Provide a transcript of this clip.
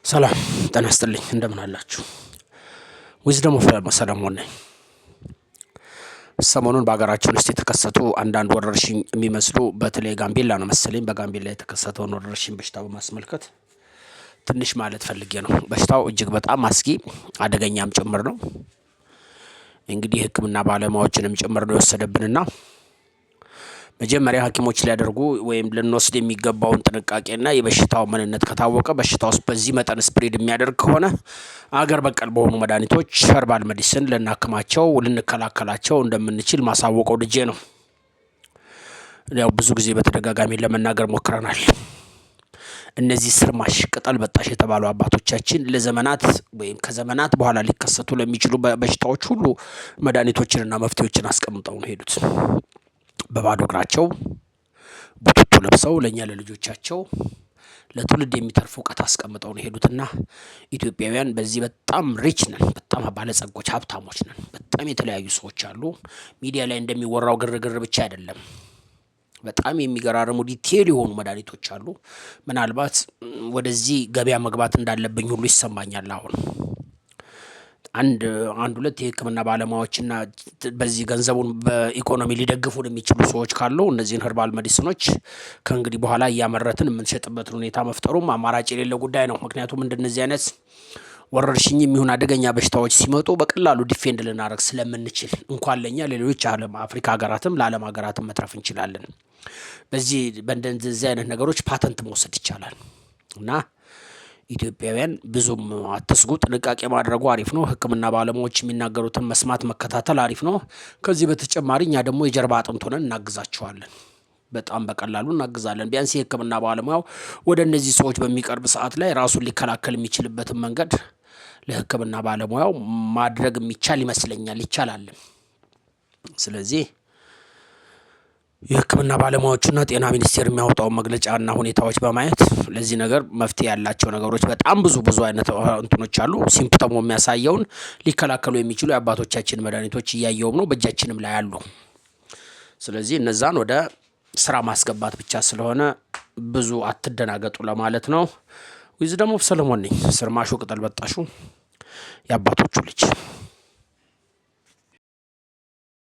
ሰላም ጤና ይስጥልኝ እንደምን አላችሁ? ዊዝደም ኦፍ ሰለሞን ነኝ። ሰሞኑን በአገራችን ውስጥ የተከሰቱ አንዳንድ ወረርሽኝ የሚመስሉ በተለይ ጋምቤላ ነው መሰለኝ በጋምቤላ የተከሰተውን ወረርሽኝ በሽታ በማስመልከት ትንሽ ማለት ፈልጌ ነው። በሽታው እጅግ በጣም አስጊ አደገኛም ጭምር ነው። እንግዲህ ሕክምና ባለሙያዎችንም ጭምር ነው የወሰደብንና መጀመሪያ ሐኪሞች ሊያደርጉ ወይም ልንወስድ የሚገባውን ጥንቃቄና የበሽታው ምንነት ከታወቀ በሽታው በዚህ መጠን ስፕሪድ የሚያደርግ ከሆነ አገር በቀል በሆኑ መድኃኒቶች ኸርባል ሜዲሲን ልናክማቸው ልንከላከላቸው እንደምንችል ማሳወቀው ልጄ ነው። ያው ብዙ ጊዜ በተደጋጋሚ ለመናገር ሞክረናል። እነዚህ ስርማሽ ቅጠል በጣሽ የተባሉ አባቶቻችን ለዘመናት ወይም ከዘመናት በኋላ ሊከሰቱ ለሚችሉ በሽታዎች ሁሉ መድኃኒቶችንና መፍትሄዎችን አስቀምጠው ነው ሄዱት። በባዶ እግራቸው ቡትቱ ለብሰው ለኛ ለልጆቻቸው ለትውልድ የሚተርፉ እውቀት አስቀምጠው ነው ሄዱትና ኢትዮጵያውያን በዚህ በጣም ሪች ነን፣ በጣም ባለጸጎች ሀብታሞች ነን። በጣም የተለያዩ ሰዎች አሉ። ሚዲያ ላይ እንደሚወራው ግርግር ብቻ አይደለም። በጣም የሚገራርሙ ዲቴል የሆኑ መድኃኒቶች አሉ። ምናልባት ወደዚህ ገበያ መግባት እንዳለብኝ ሁሉ ይሰማኛል አሁን። አንድ ሁለት የሕክምና ባለሙያዎችና በዚህ ገንዘቡን በኢኮኖሚ ሊደግፉን የሚችሉ ሰዎች ካሉ እነዚህን ኸርባል ሜዲሲኖች ከእንግዲህ በኋላ እያመረትን የምንሸጥበትን ሁኔታ መፍጠሩም አማራጭ የሌለው ጉዳይ ነው። ምክንያቱም እንደነዚህ አይነት ወረርሽኝ የሚሆን አደገኛ በሽታዎች ሲመጡ በቀላሉ ዲፌንድ ልናደርግ ስለምንችል እንኳን ለኛ ለሌሎች ዓለም አፍሪካ ሀገራትም ለዓለም ሀገራትም መትረፍ እንችላለን። በእንደዚህ አይነት ነገሮች ፓተንት መውሰድ ይቻላል እና ኢትዮጵያውያን ብዙም አትስጉ፣ ጥንቃቄ ማድረጉ አሪፍ ነው። ሕክምና ባለሙያዎች የሚናገሩትን መስማት መከታተል አሪፍ ነው። ከዚህ በተጨማሪ እኛ ደግሞ የጀርባ አጥንት ሆነን እናግዛቸዋለን። በጣም በቀላሉ እናግዛለን። ቢያንስ የሕክምና ባለሙያው ወደ እነዚህ ሰዎች በሚቀርብ ሰዓት ላይ ራሱን ሊከላከል የሚችልበትን መንገድ ለሕክምና ባለሙያው ማድረግ የሚቻል ይመስለኛል፣ ይቻላል። ስለዚህ የሕክምና ባለሙያዎችና ጤና ሚኒስቴር የሚያወጣው መግለጫና ሁኔታዎች በማየት ለዚህ ነገር መፍትሄ ያላቸው ነገሮች በጣም ብዙ አይነት እንትኖች አሉ። ሲምፕተሙ የሚያሳየውን ሊከላከሉ የሚችሉ የአባቶቻችን መድኃኒቶች እያየውም ነው፣ በእጃችንም ላይ አሉ። ስለዚህ እነዛን ወደ ስራ ማስገባት ብቻ ስለሆነ ብዙ አትደናገጡ ለማለት ነው። ዊዝደም ኦፍ ሰለሞን ነኝ። ስርማሹ ቅጠል በጣሹ የአባቶቹ ልጅ